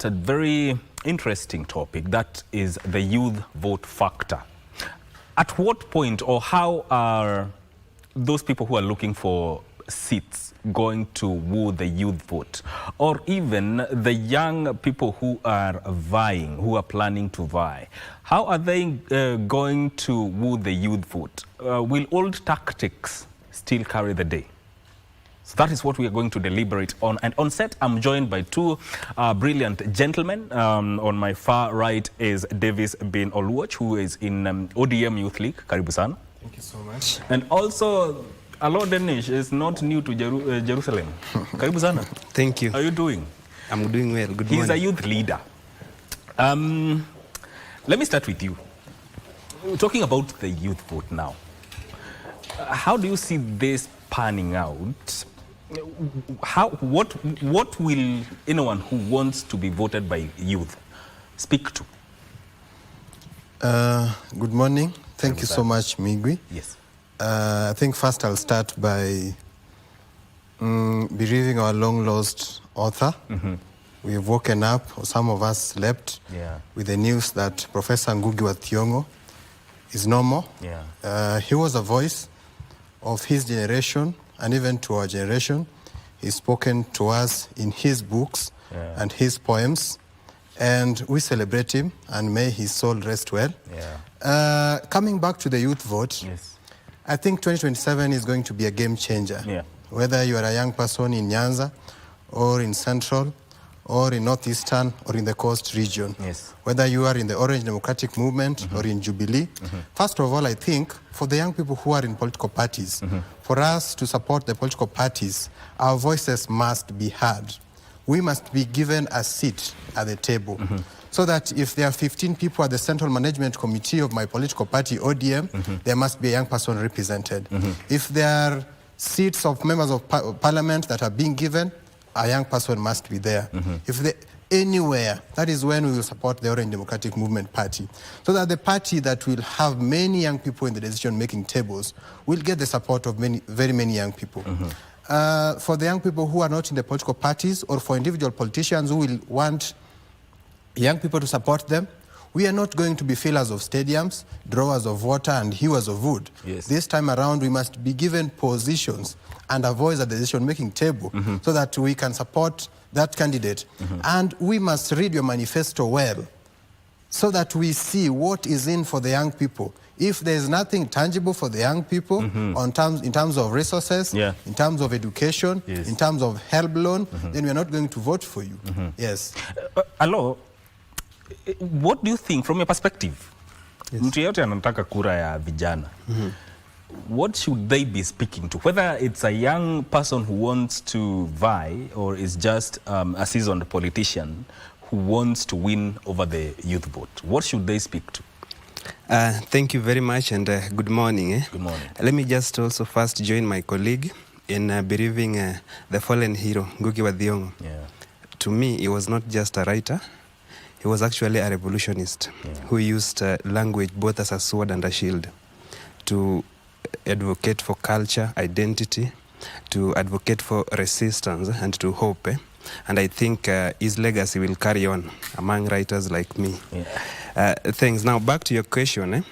A very interesting topic, that is the youth vote factor. At what point or how are those people who are looking for seats going to woo the youth vote, or even the young people who are vying, who are planning to vie? How are they going to woo the youth vote? Will old tactics still carry the day? So that is what we are going to deliberate on. And on set, I'm joined by two brilliant gentlemen. On my far right is Davis bin Oluoch, who is in ODM Youth League. Karibu sana. Thank you so much. And also, Alo Denish is not new to Jerusalem. Karibu sana. Thank you. How are you doing? I'm doing well. Good morning. He's a youth leader. Let me start with you. Talking about the youth vote now. How do you see this panning out? What will anyone who wants to be voted by youth speak to? Good morning. Thank you so much, Migwi. Yes. I think first I'll start by bereaving our long-lost author. We've woken up, or some of us slept, with the news that Professor Ngugi wa Thiong'o is no more. He was a voice of his generation, and even to our generation. He's spoken to us in his books and his poems, and we celebrate him, and may his soul rest well. Coming back to the youth vote, I think 2027 is going to be a game changer. Whether you are a young person in Nyanza, or in Central, or in Northeastern, or in the Coast region. Whether you are in the Orange Democratic Movement or in Jubilee. First of all, I think for the young people who are in political parties, for us to support the political parties, our voices must be heard. We must be given a seat at the table. So that if there are 15 people at the Central Management Committee of my political party, ODM, there must be a young person represented. If there are seats of members of parliament that are being given, a young person must be there. If anywhere, that is when we will support the Orange Democratic Movement Party. So that the party that will have many young people in the decision-making tables will get the support of very many young people. For the young people who are not in the political parties, or for individual politicians who will want young people to support them, we are not going to be fillers of stadiums, drawers of water, and hewers of wood. This time around, we must be given positions and a voice at the decision-making table so that we can support that candidate. And we must read your manifesto well so that we see what is in for the young people. If there is nothing tangible for the young people in terms of resources, in terms of education, in terms of help loan, then we are not going to vote for you. Alo, what do you think from your perspective? Mtu yote anataka kura ya vijana. What should they be speaking to? Whether it's a young person who wants to vie, or is just a seasoned politician who wants to win over the youth vote, what should they speak to? Thank you very much, and good morning. Good morning. Let me just also first join my colleague in bereaving the fallen hero, Ngugi wa Thiong'o. To me, he was not just a writer. He was actually a revolutionist who used language both as a sword and a shield to advocate for culture, identity, to advocate for resistance and to hope. And I think his legacy will carry on among writers like me. Thanks. Now back to your question.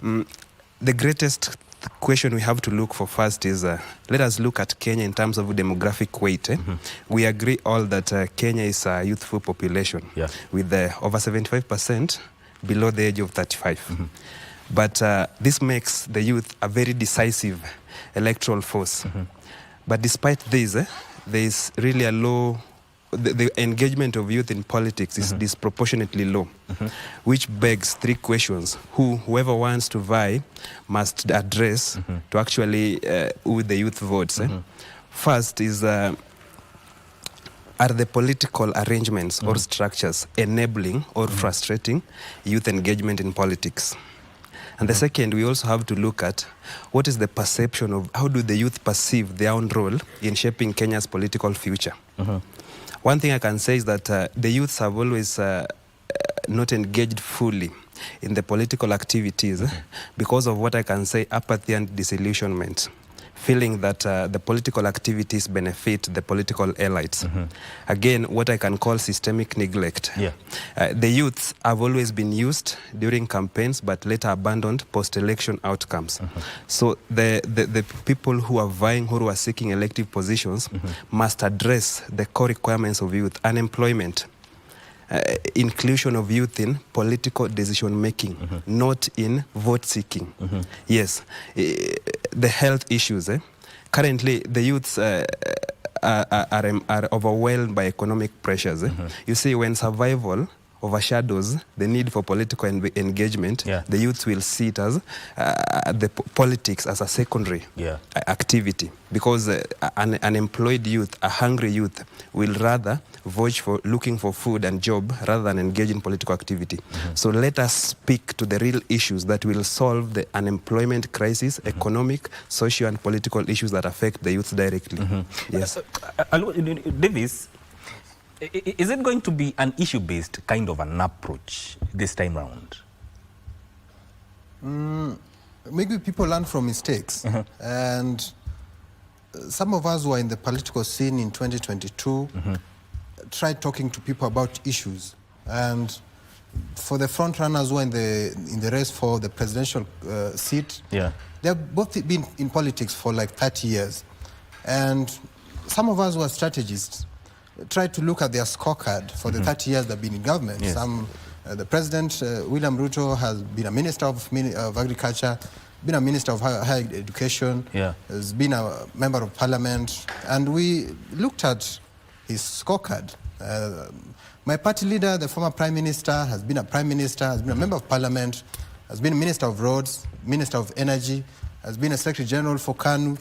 The greatest question we have to look for first is, let us look at Kenya in terms of demographic weight. We agree all that Kenya is a youthful population with over 75% below the age of 35. But this makes the youth a very decisive electoral force. But despite this, there is really a low, the engagement of youth in politics is disproportionately low, which begs three questions whoever wants to vie must address to actually who the youth votes. First is, are the political arrangements or structures enabling or frustrating youth engagement in politics? And the second, we also have to look at what is the perception of how do the youth perceive their own role in shaping Kenya's political future. One thing I can say is that the youths have always not engaged fully in the political activities because of what I can say apathy and disillusionment. feeling that the political activities benefit the political elites. Again, what I can call systemic neglect. The youths have always been used during campaigns but later abandoned post-election outcomes. So the people who are vying, who are seeking elective positions must address the core requirements of youth: unemployment, inclusion of youth in political decision making, not in vote seeking. Yes, the health issues. Currently, the youths are overwhelmed by economic pressures. You see, when survival overshadows the need for political engagement, the youth will see it as politics as a secondary activity, because an unemployed youth, a hungry youth, will rather vote for looking for food and job rather than engage in political activity. So let us speak to the real issues that will solve the unemployment crisis, economic, social and political issues that affect the youth directly. Yes. Davis, is it going to be an issue-based kind of an approach this time round? Maybe people learn from mistakes. And some of us who are in the political scene in 2022 tried talking to people about issues. And for the front runners who are in the race for the presidential seat, they've both been in politics for like 30 years. And some of us who are strategists try to look at their scorecard for the 30 years they've been in government. The president, William Ruto, has been a minister of agriculture, been a minister of higher education, has been a member of parliament, and we looked at his scorecard. My party leader, the former prime minister, has been a prime minister, has been a member of parliament, has been a minister of roads, minister of energy, has been a secretary general for KANU,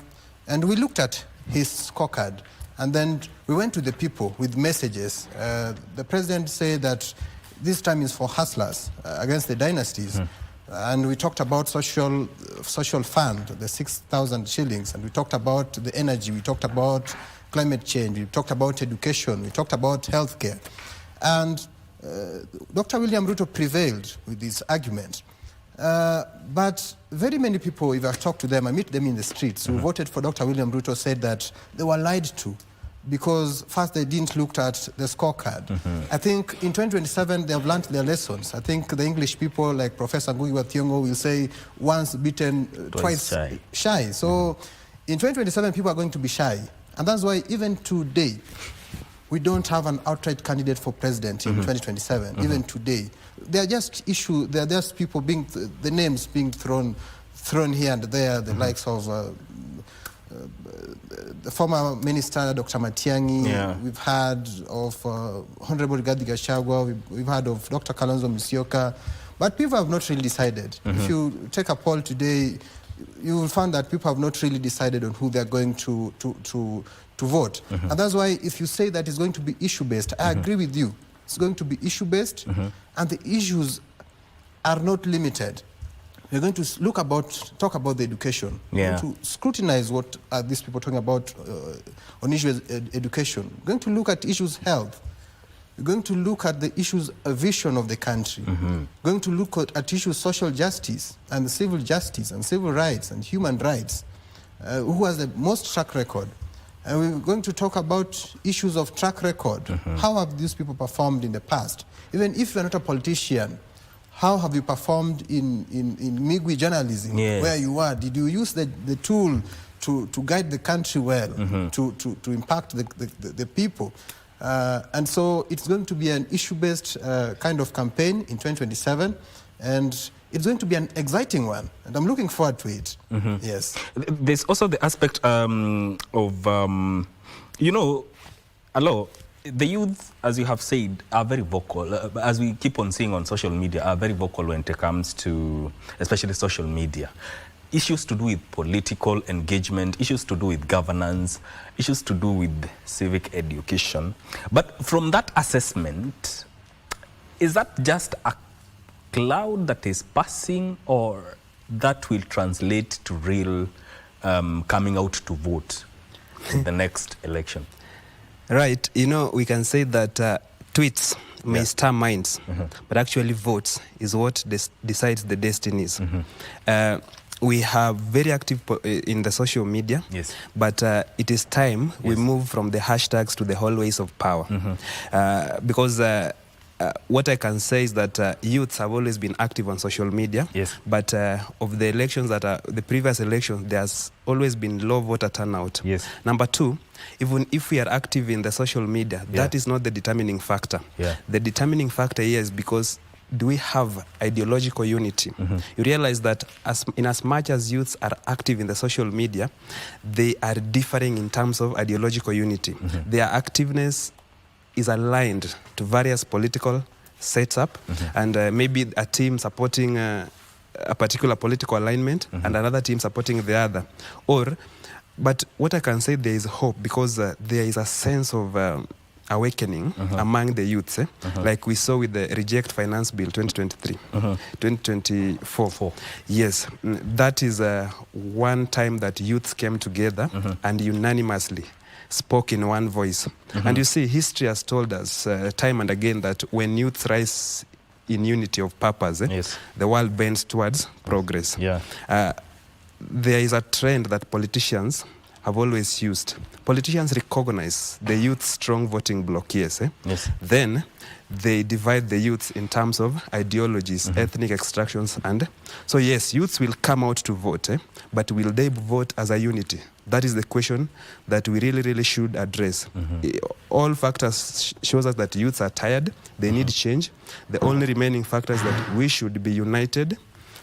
and we looked at his scorecard. And then we went to the people with messages. The president said that this time is for hustlers against the dynasties. And we talked about social fund, the 6,000 shillings. And we talked about the energy. We talked about climate change. We talked about education. We talked about healthcare. And Dr. William Ruto prevailed with this argument. But very many people, if I talk to them, I meet them in the streets, who voted for Dr. William Ruto, said that they were lied to, because first they didn't look at the scorecard. I think in 2027 they have learned their lessons. I think the English people like Professor Ngugi wa Thiong'o will say once beaten, twice shy. So in 2027 people are going to be shy. And that's why even today we don't have an outright candidate for president in 2027, even today. They are just people being, the names being thrown here and there, the likes of the former minister, Dr. Matiang'i, we've had of Honorable Rigathi Gachagua, we've had of Dr. Kalonzo Musyoka, but people have not really decided. If you take a poll today, you will find that people have not really decided on who they're going to vote. And that's why if you say that it's going to be issue-based, I agree with you. It's going to be issue-based, and the issues are not limited. We're going to talk about the education. We're going to scrutinize what are these people talking about on issues education. We're going to look at issues health. We're going to look at the issues vision of the country. We're going to look at issues social justice and civil justice and civil rights and human rights. Who has the most track record? And we're going to talk about issues of track record. How have these people performed in the past? Even if you're not a politician, how have you performed in Migwi journalism, where you are? Did you use the tool to guide the country well, to impact the people? And so it's going to be an issue-based kind of campaign in 2027, and it's going to be an exciting one, and I'm looking forward to it. Yes. There's also the aspect of, the youth, as you have said, are very vocal. As we keep on seeing on social media, are very vocal when it comes to, especially social media. Issues to do with political engagement, issues to do with governance, issues to do with civic education. But from that assessment, is that just a cloud that is passing, or that will translate to real coming out to vote in the next election? Right. We can say that tweets may stir minds, but actually votes is what decides the destinies. we have very active in the social media, yes. But it is time we move from the hashtags to the hallways of power. Because what I can say is that youths have always been active on social media, yes. But of the elections that are the previous elections, there's always been low voter turnout. Yes. Number two, even if we are active in the social media, that is not the determining factor. The determining factor here is because do we have ideological unity? You realize that in as much as youths are active in the social media, they are differing in terms of ideological unity. Their activeness is aligned to various political setup, and maybe a team supporting a particular political alignment and another team supporting the other. But what I can say, there is hope because there is a sense of awakening among the youths, like we saw with the Reject Finance Bill 2023, 2024. Yes, that is one time that youths came together and unanimously spoke in one voice. And you see, history has told us time and again that when youths rise in unity of purpose, the world bends towards progress. There is a trend that politicians have always used. Politicians recognize the youth's strong voting bloc, then they divide the youths in terms of ideologies, ethnic extractions, and so yes, youths will come out to vote, but will they vote as a unity? That is the question that we really should address. All factors shows us that youths are tired, they need change. The only remaining factor is that we should be united,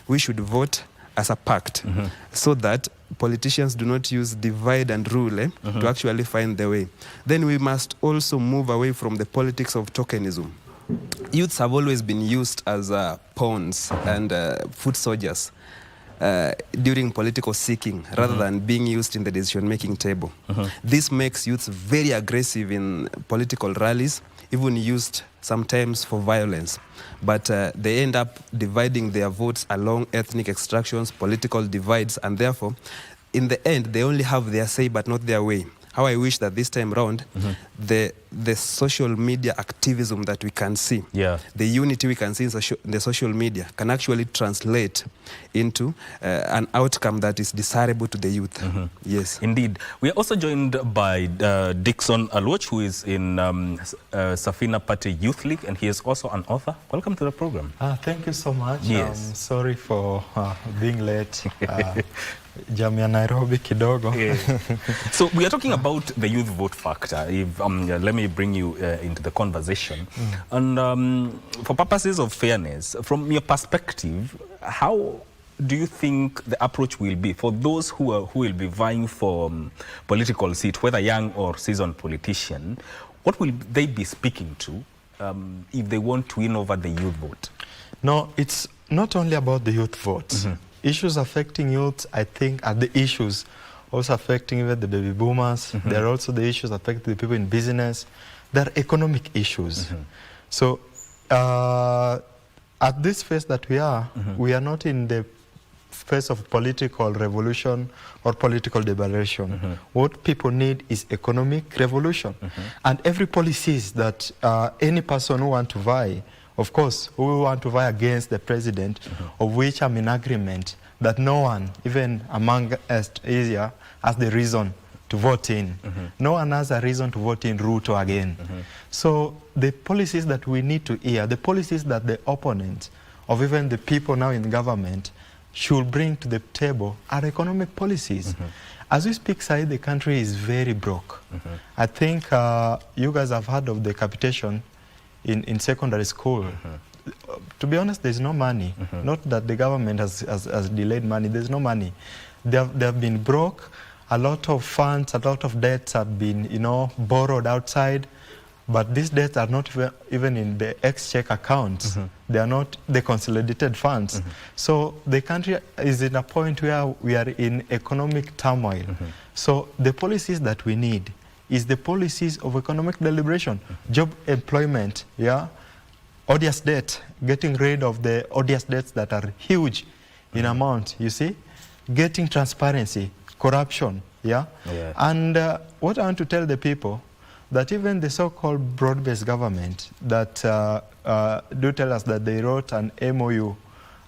we should vote as a pact, so that politicians do not use divide and rule to actually find the way. Then we must also move away from the politics of tokenism. Youths have always been used as pawns and foot soldiers during political seeking rather than being used in the decision-making table. This makes youths very aggressive in political rallies, even used sometimes for violence. But they end up dividing their votes along ethnic extractions, political divides, and therefore, in the end, they only have their say but not their way. How I wish that this time round, the social media activism that we can see, the unity we can see in the social media can actually translate into an outcome that is desirable to the youth. Yes. Indeed. We are also joined by Dixon Aluoch, who is in Safina Party Youth League, and he is also an author. Welcome to the program. Thank you so much. Yes. Sorry for being late. Jamia Nairobi kidogo. So we are talking about the youth vote factor. If, let me bring you into the conversation. And for purposes of fairness, from your perspective, how do you think the approach will be for those who will be vying for political seat, whether young or seasoned politician? What will they be speaking to if they want to win over the youth vote? No, it's not only about the youth vote. Issues affecting youth, I think, are the issues also affecting even the baby boomers. There are also the issues affecting the people in business. There are economic issues. So at this phase that we are not in the phase of political revolution or political liberation. What people need is economic revolution. And every policies that any person who want to vie, of course, who want to vie against the president, of which I'm in agreement that no one, even among us here, has the reason to vote in. No one has a reason to vote in Ruto again. So the policies that we need to hear, the policies that the opponents of even the people now in government should bring to the table are economic policies. As we speak, Said, the country is very broke. I think you guys have heard of the capitation in secondary school. To be honest, there's no money. Not that the government has delayed money. There's no money. They have been broke. A lot of funds, a lot of debts have been, borrowed outside. But these debts are not even in the exchequer accounts. They are not the consolidated funds. So the country is in a point where we are in economic turmoil. So the policies that we need is the policies of economic deliberation, job employment, odious debt, getting rid of the odious debts that are huge in amount, you see, getting transparency, corruption, And what I want to tell the people, that even the so-called broad-based government that do tell us that they wrote an MOU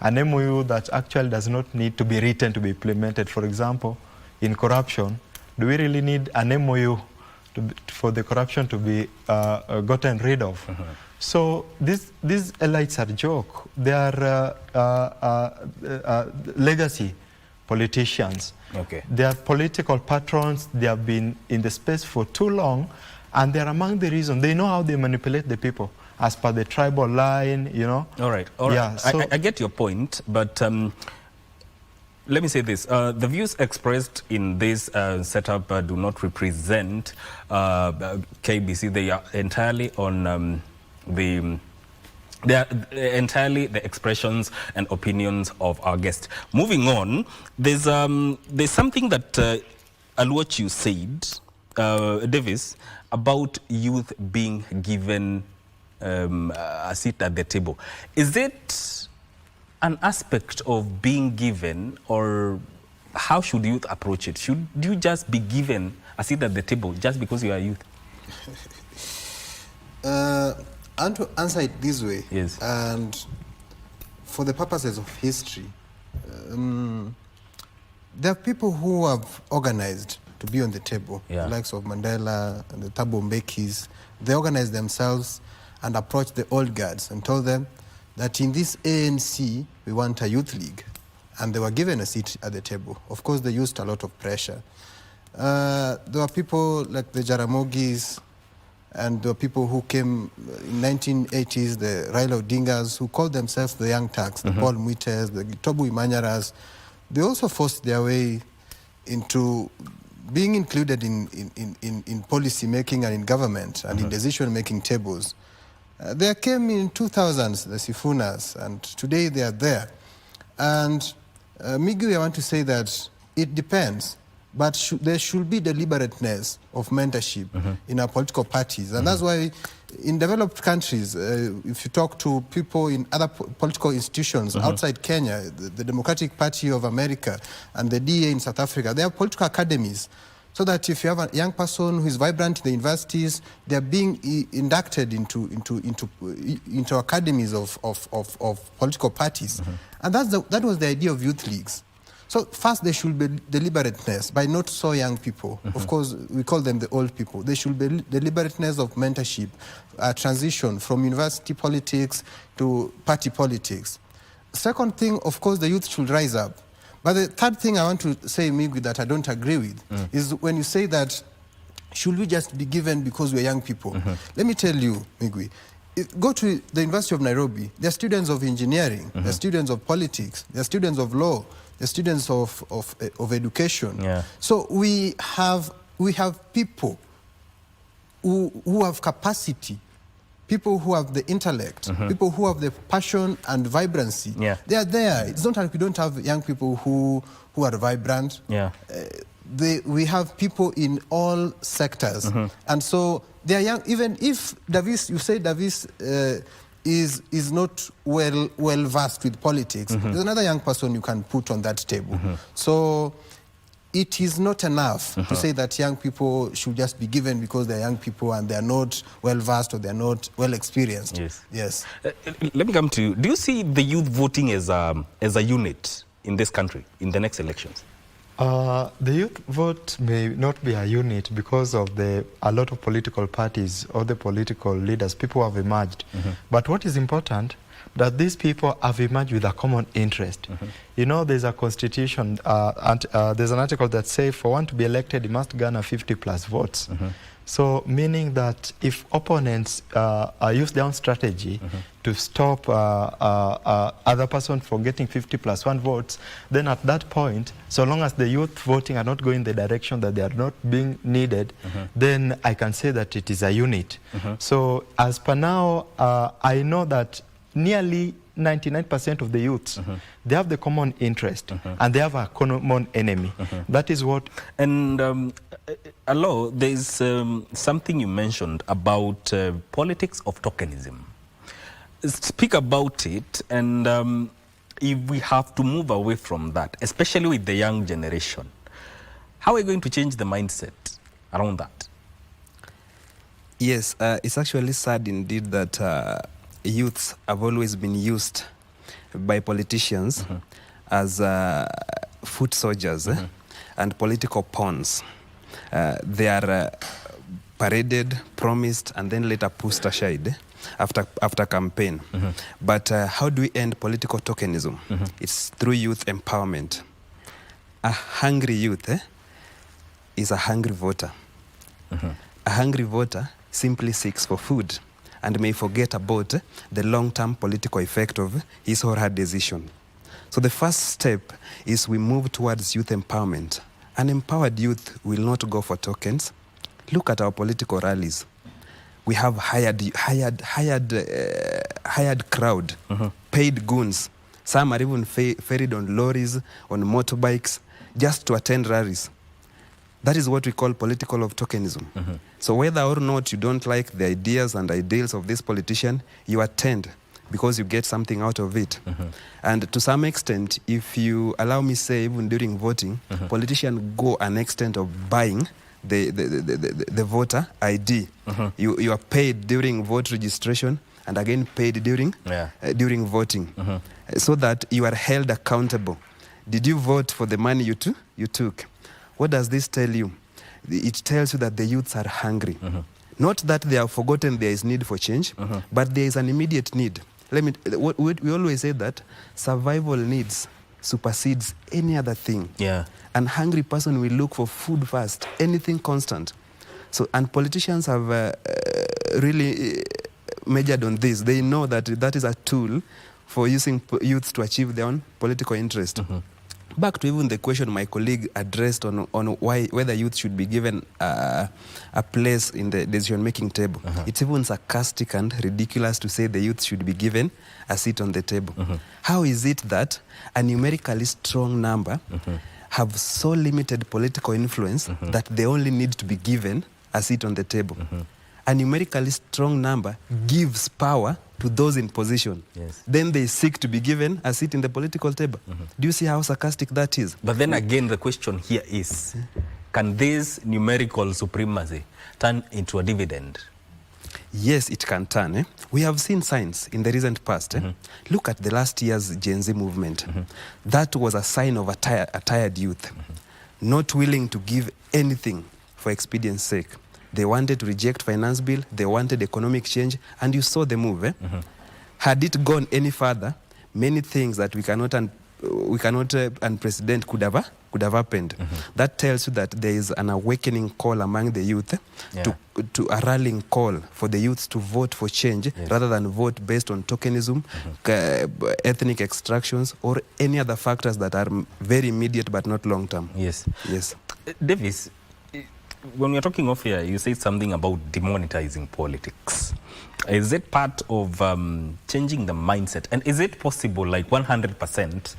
an MOU that actually does not need to be written to be implemented. For example, in corruption, do we really need an MOU for the corruption to be gotten rid of? So these elites are a joke. They are legacy politicians. Okay. They are political patrons. They have been in the space for too long, and they're among the reasons. They know how they manipulate the people as per the tribal line, you know. All right, all right. Yeah, so I get your point, but let me say this. The views expressed in this setup do not represent KBC. They are entirely on they are entirely the expressions and opinions of our guest. Moving on, there's something that Aluochu said, Davis, about youth being given a seat at the table. Is it an aspect of being given, or how should youth approach it? Should you just be given a seat at the table just because you are youth? I want to answer it this way. Yes. And for the purposes of history, there are people who have organized to be on the table, Yeah. the likes of Mandela and the Thabo Mbekis. They organized themselves and approached the old guards and told them that in this ANC, we want a youth league. And they were given a seat at the table. Of course, they used a lot of pressure. There were people like the Jaramogis, and there were people who came in 1980s, the Raila Odingas, who called themselves the Young Turks, the Paul Muites, the Tobu Imanyaras. They also forced their way into being included in policy making and in government and in decision-making tables. They came in 2000s, the Sifunas, and today they are there. And Migui, I want to say that it depends. But there should be deliberateness of mentorship in our political parties. And that's why in developed countries, if you talk to people in other political institutions outside Kenya, the Democratic Party of America and the DA in South Africa, they have political academies. So that if you have a young person who is vibrant in the universities, they are being inducted into academies of political parties. And that was the idea of youth leagues. So first, there should be deliberateness by not so young people. Of course, we call them the old people. There should be deliberateness of mentorship, transition from university politics to party politics. Second thing, of course, the youth should rise up. But the third thing I want to say, Migui, that I don't agree with, is when you say that, should we just be given because we're young people? Let me tell you, Migui, go to the University of Nairobi. There are students of engineering, there are students of politics, there are students of law, the students of education. Yeah. So we have people who have capacity, people who have the intellect, people who have the passion and vibrancy. Yeah. They are there. It's not like we don't have young people who are vibrant. Yeah. We have people in all sectors. And so they are young. Even if Davis, you say Davis is not well versed with politics, there's another young person you can put on that table. So it is not enough to say that young people should just be given because they're young people and they're not well versed or they're not well experienced. Yes. Yes. Let me come to you. Do you see the youth voting as a unit in this country in the next elections? The youth vote may not be a unit because of a lot of political parties or the political leaders, people have emerged. But what is important, that these people have emerged with a common interest. You know, there's a constitution, and there's an article that says for one to be elected, you must garner 50+ votes. So meaning that if opponents use their own strategy to stop other person from getting 50+1 votes, then at that point, so long as the youth voting are not going in the direction that they are not being needed, then I can say that it is a unit. So as per now, I know that nearly 99% of the youths, they have the common interest and they have a common enemy. That is what... And Alo, there's something you mentioned about politics of tokenism. Speak about it, and if we have to move away from that, especially with the young generation, how are we going to change the mindset around that? Yes, it's actually sad indeed that youths have always been used by politicians as foot soldiers and political pawns. They are paraded, promised, and then later pushed aside after campaign. But how do we end political tokenism? It's through youth empowerment. A hungry youth is a hungry voter. A hungry voter simply seeks for food and may forget about the long-term political effect of his or her decision. So the first step is we move towards youth empowerment. An empowered youth will not go for tokens. Look at our political rallies. We have hired crowd, paid goons. Some are even ferried on lorries, on motorbikes, just to attend rallies. That is what we call political of tokenism. So whether or not you don't like the ideas and ideals of this politician, you attend because you get something out of it. And to some extent, if you allow me say, even during voting, politicians go an extent of buying the voter ID. You are paid during vote registration and again paid during voting, so that you are held accountable. Did you vote for the money you took? What does this tell you? It tells you that the youths are hungry. Not that they have forgotten there is need for change, but there is an immediate need. We always say that survival needs supersedes any other thing. An hungry person will look for food first, anything constant. So, and politicians have really measured on this. They know that that is a tool for using youth to achieve their own political interest. Back to even the question my colleague addressed on whether youth should be given a place in the decision-making table. It's even sarcastic and ridiculous to say the youth should be given a seat on the table. How is it that a numerically strong number have so limited political influence that they only need to be given a seat on the table? A numerically strong number gives power to those in position. Then they seek to be given a seat in the political table. Do you see how sarcastic that is? But then again, the question here is, can this numerical supremacy turn into a dividend? Yes, it can turn. We have seen signs in the recent past. Look at the last year's Gen Z movement. That was a sign of a tired youth, not willing to give anything for expedience sake. They wanted to reject finance bill, they wanted economic change, and you saw the move. Had it gone any further, many things that we cannot unprecedented could have happened. That tells you that there is an awakening call among the youth to a rallying call for the youth to vote for change rather than vote based on tokenism, ethnic extractions, or any other factors that are very immediate but not long term. Yes. Davis, when we're talking off here, you said something about demonetizing politics. Is it part of changing the mindset? And is it possible, like 100%,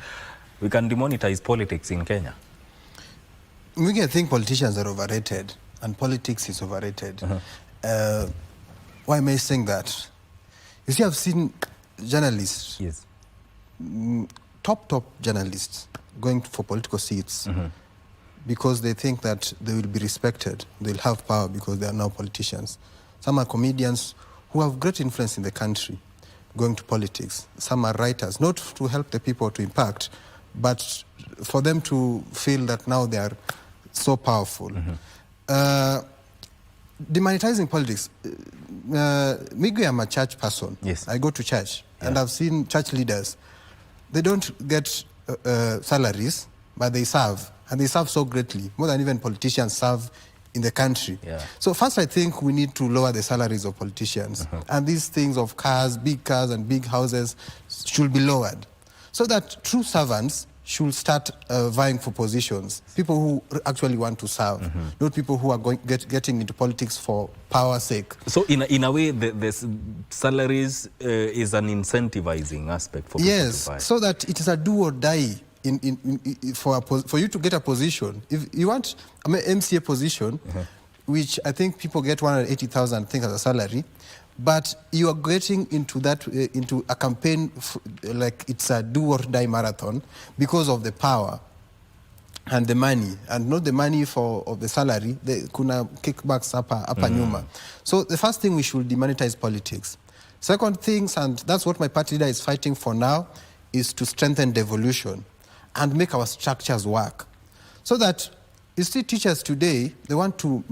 we can demonetize politics in Kenya? We can think politicians are overrated and politics is overrated. Why am I saying that? You see, I've seen journalists, top journalists, going for political seats because they think that they will be respected, they'll have power because they are now politicians. Some are comedians who have great influence in the country going to politics. Some are writers, not to help the people to impact, but for them to feel that now they are so powerful. Demonetizing politics. Me, I'm a church person. I go to church, and I've seen church leaders. They don't get salaries, but they serve. And they serve so greatly, more than even politicians serve in the country. So first, I think we need to lower the salaries of politicians. And these things of big cars and big houses should be lowered. So that true servants should start vying for positions. People who actually want to serve, not people who are getting into politics for power's sake. So in a way, the salaries is an incentivizing aspect for people to buy. So that it is a do or die. For you to get a position, if you want an MCA position, which I think people get 180,000 things as a salary, but you are getting into that into a campaign like it's a do or die marathon because of the power and the money, and not the money of the salary. The kuna kickbacks hapa nyuma. So the first thing, we should demonetize politics. Second things, and that's what my party leader is fighting for now, is to strengthen devolution and make our structures work. So that, you see, teachers today, they want to,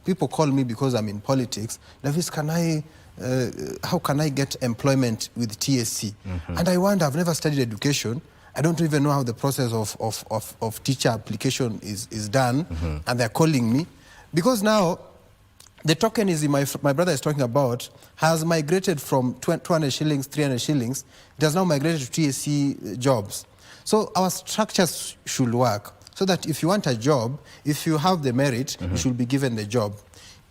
people call me because I'm in politics, Davis, how can I get employment with TSC? And I wonder, I've never studied education. I don't even know how the process of teacher application is done, and they're calling me. Because now, the tokenism my brother is talking about has migrated from 200 shillings, 300 shillings. It has now migrated to TSC jobs. So our structures should work, so that if you want a job, if you have the merit, you should be given the job.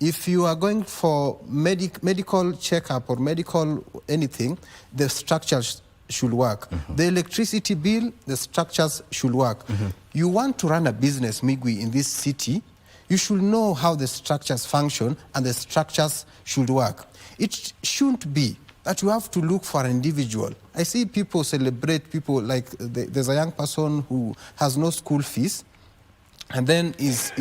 If you are going for medical checkup or medical anything, the structures should work. The electricity bill, the structures should work. You want to run a business, Migwi, in this city, you should know how the structures function and the structures should work. It shouldn't be that you have to look for an individual. I see people celebrate people like there's a young person who has no school fees, and then his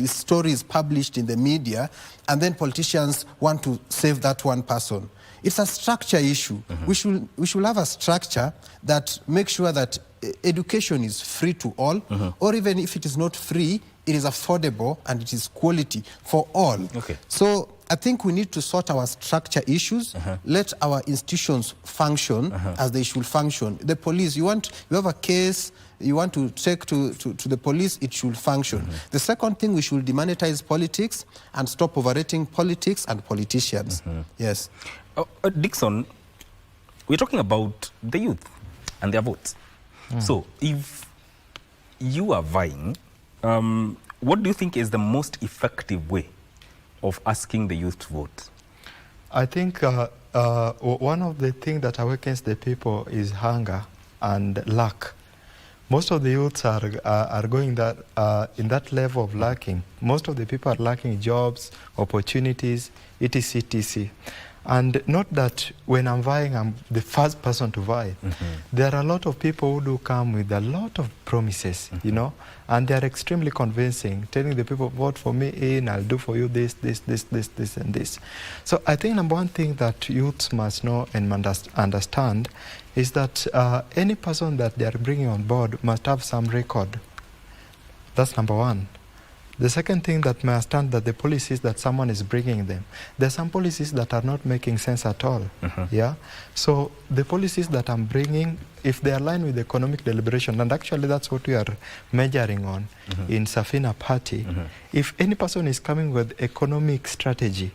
story is published in the media, and then politicians want to save that one person. It's a structure issue. We should have a structure that makes sure that education is free to all, or even if it is not free, it is affordable and it is quality for all. Okay. So I think we need to sort our structure issues, let our institutions function as they should function. The police, you have a case, you want to take to the police, it should function. The second thing, we should demonetize politics and stop overrating politics and politicians. Yes. Dixon, we're talking about the youth and their votes. So if you are vying, what do you think is the most effective way of asking the youth to vote? I think one of the things that awakens the people is hunger and lack. Most of the youths are going that in that level of lacking. Most of the people are lacking jobs, opportunities, etc. And not that when I'm vying, I'm the first person to vie. There are a lot of people who do come with a lot of promises, you know, and they are extremely convincing, telling the people, vote for me in, I'll do for you this, and this. So I think number one thing that youths must know and understand is that any person that they are bringing on board must have some record. That's number one. The second thing that must understand that the policies that someone is bringing them, there are some policies that are not making sense at all. Yeah. So the policies that I'm bringing, if they align with economic deliberation, and actually that's what we are measuring on in Safina Party, if any person is coming with economic strategy,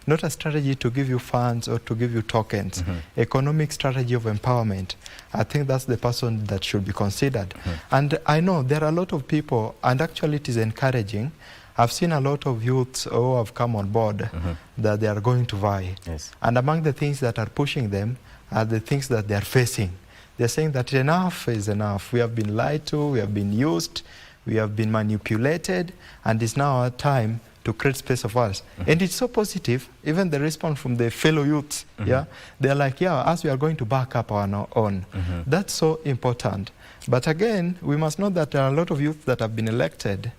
not a strategy to give you funds or to give you tokens, economic strategy of empowerment, I think that's the person that should be considered. And I know there are a lot of people, and actually it is encouraging. I've seen a lot of youths who have come on board that they are going to vie. Yes. And among the things that are pushing them are the things that they are facing. They're saying that enough is enough. We have been lied to, we have been used, we have been manipulated, and it's now our time to create space of us. And it's so positive, even the response from the fellow youths, yeah, they're like, yeah, as we are going to back up our own. That's so important. But again, we must know that there are a lot of youth that have been elected,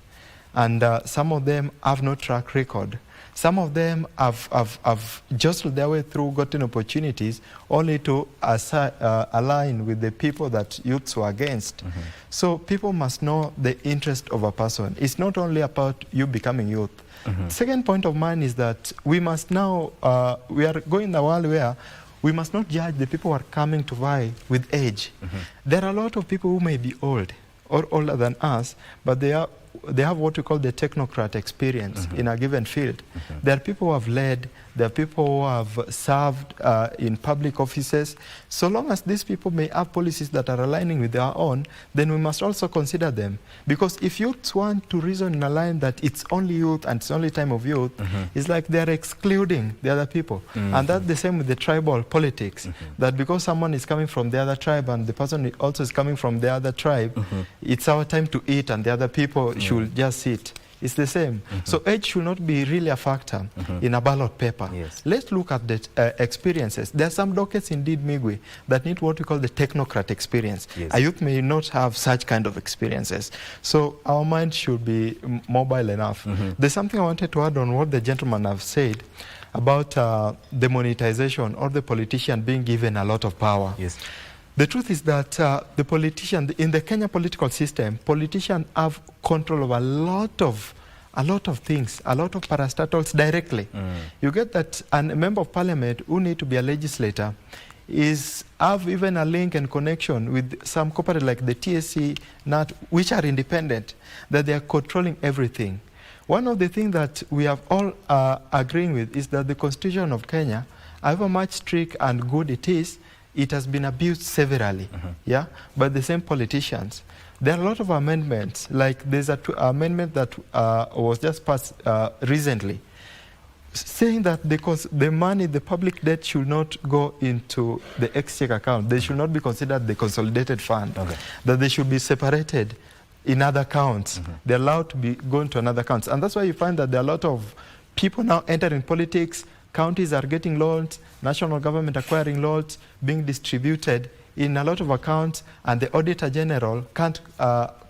and some of them have no track record. Some of them have jostled their way through, gotten opportunities, only to align with the people that youths were against. So people must know the interest of a person. It's not only about you becoming youth. Second point of mine is that we must now, we are going in a world where we must not judge the people who are coming to vie with age. There are a lot of people who may be old or older than us, but they have what we call the technocrat experience in a given field. There are people who have led, there are people who have served in public offices. So long as these people may have policies that are aligning with their own, then we must also consider them. Because if youths want to reason in a line that it's only youth and it's only time of youth, it's like they're excluding the other people. And that's the same with the tribal politics, that because someone is coming from the other tribe and the person also is coming from the other tribe, it's our time to eat and the other people should just sit. It's the same. So age should not be really a factor in a ballot paper. Yes. Let's look at the experiences. There are some dockets indeed, Migwi, that need what we call the technocrat experience. Yes. A youth may not have such kind of experiences. So our mind should be mobile enough. There's something I wanted to add on what the gentleman have said about the monetization or the politician being given a lot of power. Yes. The truth is that the politician, in the Kenya political system, politicians have control of a lot of things, a lot of parastatals directly. You get that a member of parliament who need to be a legislator have even a link and connection with some corporate like the TSC, NAT, which are independent, that they are controlling everything. One of the things that we have all agreeing with is that the Constitution of Kenya, however much strict and good it has been abused severally, yeah, by the same politicians. There are a lot of amendments, like there's an amendment that was just passed recently, saying that the money, the public debt should not go into the exchequer account. They should not be considered the consolidated fund, that they should be separated in other accounts. They're allowed to be going to another accounts. And that's why you find that there are a lot of people now entering politics, counties are getting loans, national government acquiring loans, being distributed in a lot of accounts, and the Auditor General can't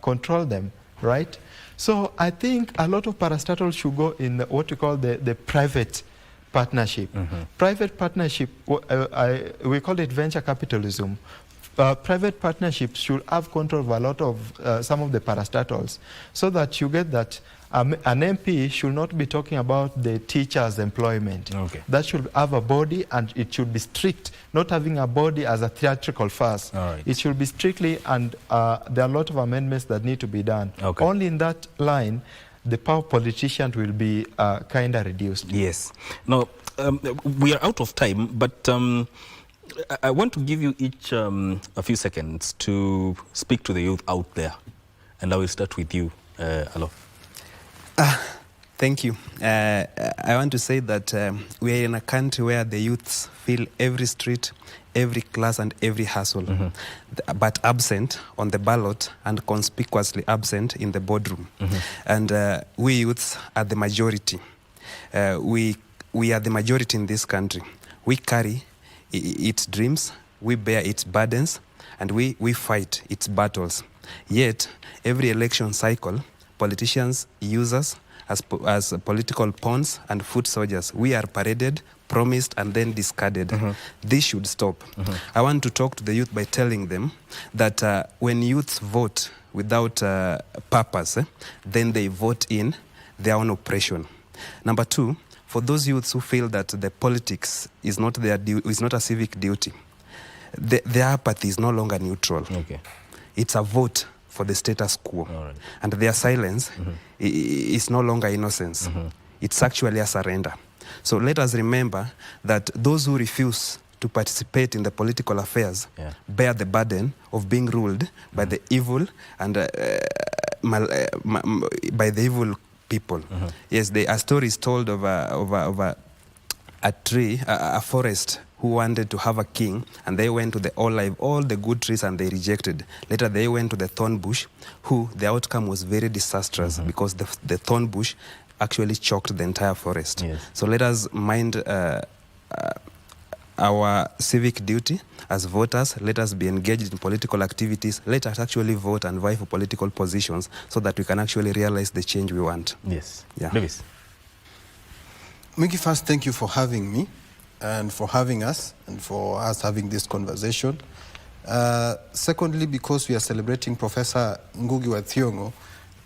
control them, right? So I think a lot of parastatals should go in what we call the private partnership. Private partnership, we call it venture capitalism. Private partnerships should have control of a lot of some of the parastatals, so that you get that an MP should not be talking about the teacher's employment. That should have a body, and it should be strict, not having a body as a theatrical farce. It should be strictly, and there are a lot of amendments that need to be done. Only in that line, the power of politicians will be kind of reduced. Yes. Now, we are out of time, but I want to give you each a few seconds to speak to the youth out there. And I will start with you, Alo. Thank you. I want to say that we are in a country where the youths fill every street, every class, and every hustle, but absent on the ballot and conspicuously absent in the boardroom. And we youths are the majority. We are the majority in this country. We carry its dreams, we bear its burdens, and we fight its battles. Yet, every election cycle, politicians use us as political pawns and foot soldiers. We are paraded, promised, and then discarded. This should stop. I want to talk to the youth by telling them that when youths vote without purpose, then they vote in their own oppression. Number two, for those youths who feel that the politics is not a civic duty, their apathy is no longer neutral. It's a vote for the status quo. And their silence is no longer innocence. It's actually a surrender. So let us remember that those who refuse to participate in the political affairs bear the burden of being ruled by the evil and by the evil people. Yes, a story is told of a tree, a forest, who wanted to have a king, and they went to the olive, all the good trees, and they rejected. Later they went to the thorn bush, the outcome was very disastrous because the thorn bush actually choked the entire forest. So let us mind our civic duty as voters. Let us be engaged in political activities. Let us actually vote and vie for political positions so that we can actually realize the change we want. Yes. Davis. Miki, first, thank you for having me and for having us and for us having this conversation. Secondly, because we are celebrating Professor Ngugi wa Thiong'o,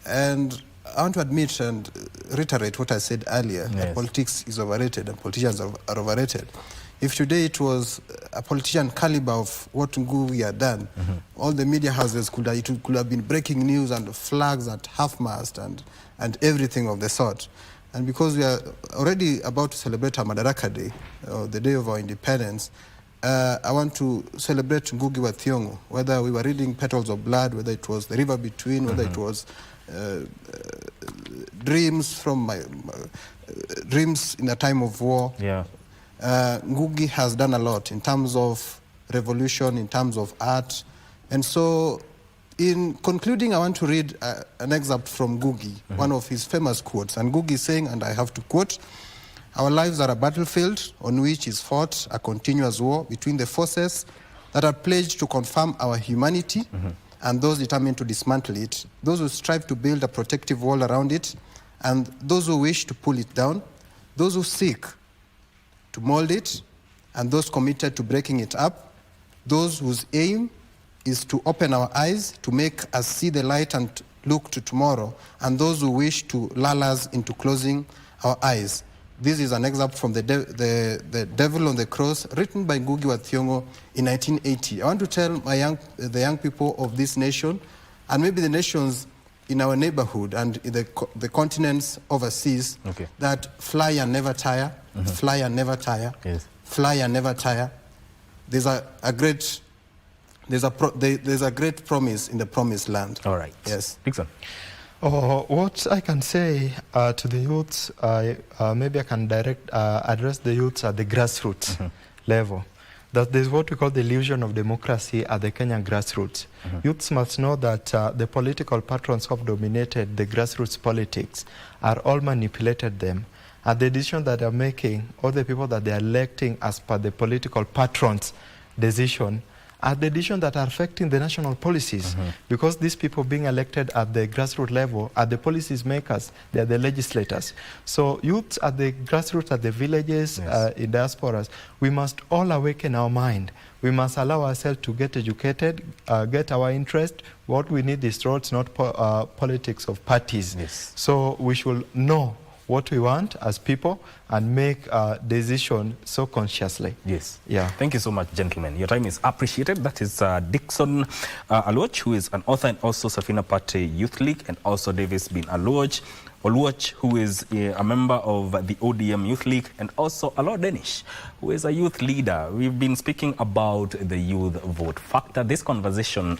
and I want to admit and reiterate what I said earlier, that politics is overrated and politicians are overrated. If today it was a politician caliber of what Ngugi had done, all the media houses could have been breaking news and flags at half-mast and everything of the sort. And because we are already about to celebrate our Madaraka Day, the day of our independence, I want to celebrate Ngugi wa Thiong'o, whether we were reading Petals of Blood, whether it was The River Between, whether it was Dreams from Dreams in a Time of War. Ngugi has done a lot in terms of revolution, in terms of art. And so, in concluding, I want to read an excerpt from Ngugi, one of his famous quotes. And Ngugi is saying, and I have to quote, "Our lives are a battlefield on which is fought a continuous war between the forces that are pledged to confirm our humanity and those determined to dismantle it, those who strive to build a protective wall around it, and those who wish to pull it down, those who seek to mold it, and those committed to breaking it up, those whose aim is to open our eyes, to make us see the light and look to tomorrow, and those who wish to lull us into closing our eyes. This is an excerpt from the Devil on the Cross, written by Ngugi wa Thiong'o in 1980. I want to tell the young people of this nation, and maybe the nations in our neighborhood and in the continents overseas, that fly and never tire, fly and never tire, fly and never tire. There's a great promise in the promised land. All right. Yes. Dixon. What I can say to the youths, maybe I can address the youths at the grassroots level. That there's what we call the illusion of democracy at the Kenyan grassroots. Youths must know that the political patrons who have dominated the grassroots politics are all manipulated them. And the decision that they're making, all the people that they're electing as per the political patrons' decision, are the decisions that are affecting the national policies. Because these people being elected at the grassroots level are the policies makers, they are the legislators. So youths at the grassroots, at the villages, in diasporas, we must all awaken our mind. We must allow ourselves to get educated, get our interest. What we need is roads, not politics of parties. So we should know what we want as people and make a decision so consciously. Yes. Yeah. Thank you so much, gentlemen. Your time is appreciated. That is Dixon Oluoch, who is an author and also Safina Party Youth League, and also Davis Bin Oluoch, who is a member of the ODM Youth League, and also Alo Denish, who is a youth leader. We've been speaking about the youth vote factor. This conversation